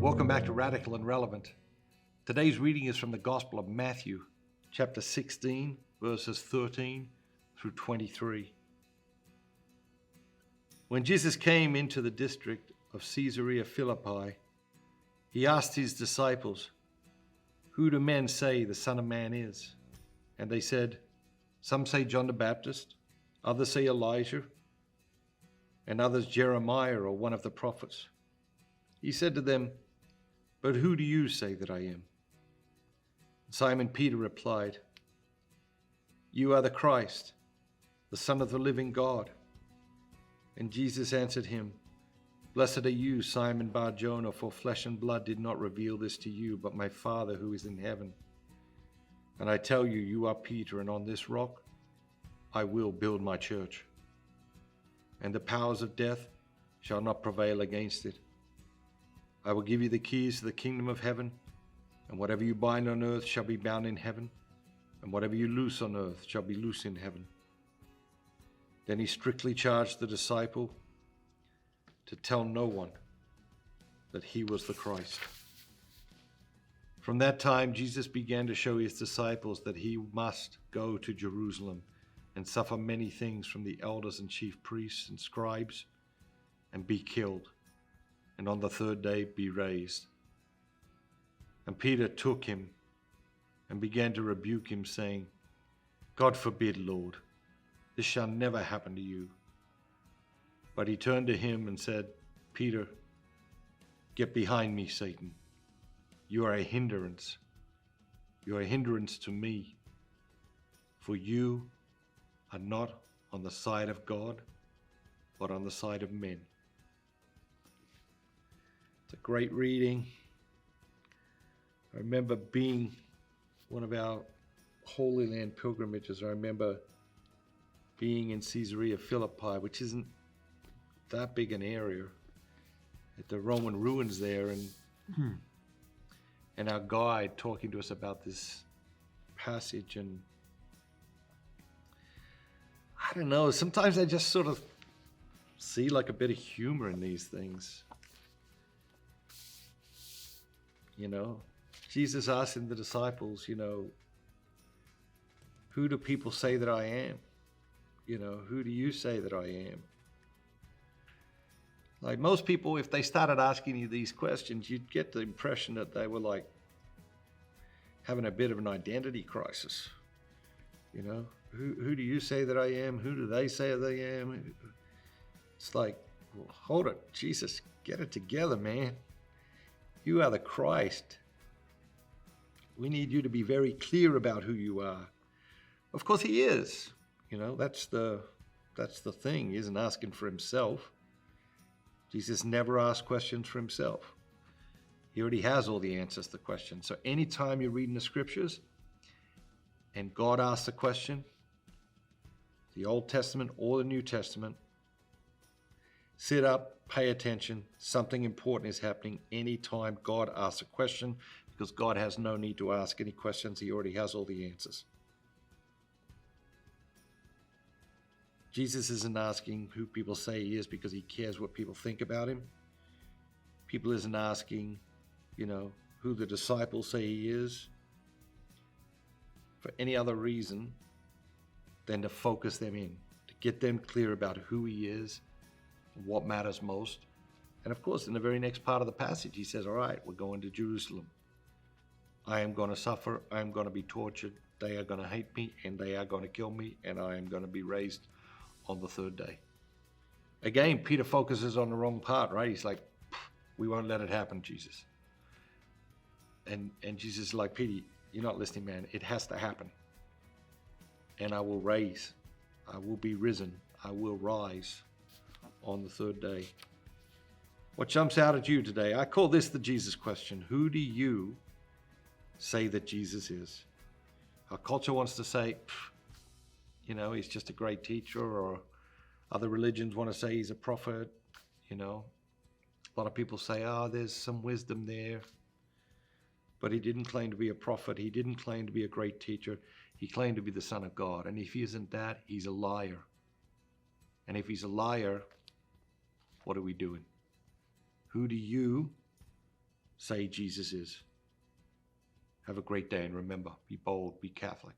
Welcome back to Radical and Relevant. Today's reading is from the Gospel of Matthew, chapter 16, verses 13 through 23. When Jesus came into the district of Caesarea Philippi, he asked his disciples, "Who do men say the Son of Man is?" And they said, "Some say John the Baptist, others say Elijah, and others Jeremiah or one of the prophets." He said to them, "But who do you say that I am?" Simon Peter replied, "You are the Christ, the Son of the living God." And Jesus answered him, "Blessed are you, Simon Bar-Jonah, for flesh and blood did not reveal this to you, but my Father who is in heaven. And I tell you, you are Peter, and on this rock I will build my church, and the powers of death shall not prevail against it. I will give you the keys to the kingdom of heaven, and whatever you bind on earth shall be bound in heaven, and whatever you loose on earth shall be loose in heaven." Then he strictly charged the disciple to tell no one that he was the Christ. From that time, Jesus began to show his disciples that he must go to Jerusalem and suffer many things from the elders and chief priests and scribes, and be killed, and on the third day be raised. And Peter took him and began to rebuke him, saying, "God forbid, Lord, this shall never happen to you." But he turned to him and said, "Peter, get behind me, Satan. You are a hindrance. You are a hindrance to me, for you are not on the side of God, but on the side of men." It's a great reading. I remember being one of our Holy Land pilgrimages. I remember being in Caesarea Philippi, which isn't that big an area, at the Roman ruins there, and our guide talking to us about this passage. And I don't know, sometimes I just sort of see like a bit of humor in these things. You know, Jesus asking the disciples, who do people say that I am? Who do you say that I am? Like most people, if they started asking you these questions, you'd get the impression that they were like having a bit of an identity crisis. Who do you say that I am? Who do they say that I am? It's like, well, hold it, Jesus, get it together, man. You are the Christ. We need you to be very clear about who you are. Of course he is. That's the thing. He isn't asking for himself. Jesus never asked questions for himself. He already has all the answers to the questions. So anytime you're reading the scriptures and God asks a question, the Old Testament or the New Testament, sit up, pay attention. Something important is happening anytime God asks a question, because God has no need to ask any questions. He already has all the answers. Jesus isn't asking who people say he is because he cares what people think about him. People isn't asking, who the disciples say he is for any other reason than to focus them in, to get them clear about who he is, what matters most. And of course, in the very next part of the passage, he says, all right, we're going to Jerusalem. I am going to suffer. I am going to be tortured. They are going to hate me, and they are going to kill me, and I am going to be raised on the third day. Again, Peter focuses on the wrong part, right? He's like, we won't let it happen, Jesus. And Jesus is like, Peter, you're not listening, man. It has to happen. And I will raise. I will be risen. I will rise on the third day. What jumps out at you today? I call this the Jesus question. Who do you say that Jesus is? Our culture wants to say, he's just a great teacher, or other religions want to say he's a prophet. A lot of people say, there's some wisdom there. But he didn't claim to be a prophet. He didn't claim to be a great teacher. He claimed to be the Son of God. And if he isn't that, he's a liar. And if he's a liar, what are we doing? Who do you say Jesus is. Have a great day, and remember, be bold, be Catholic.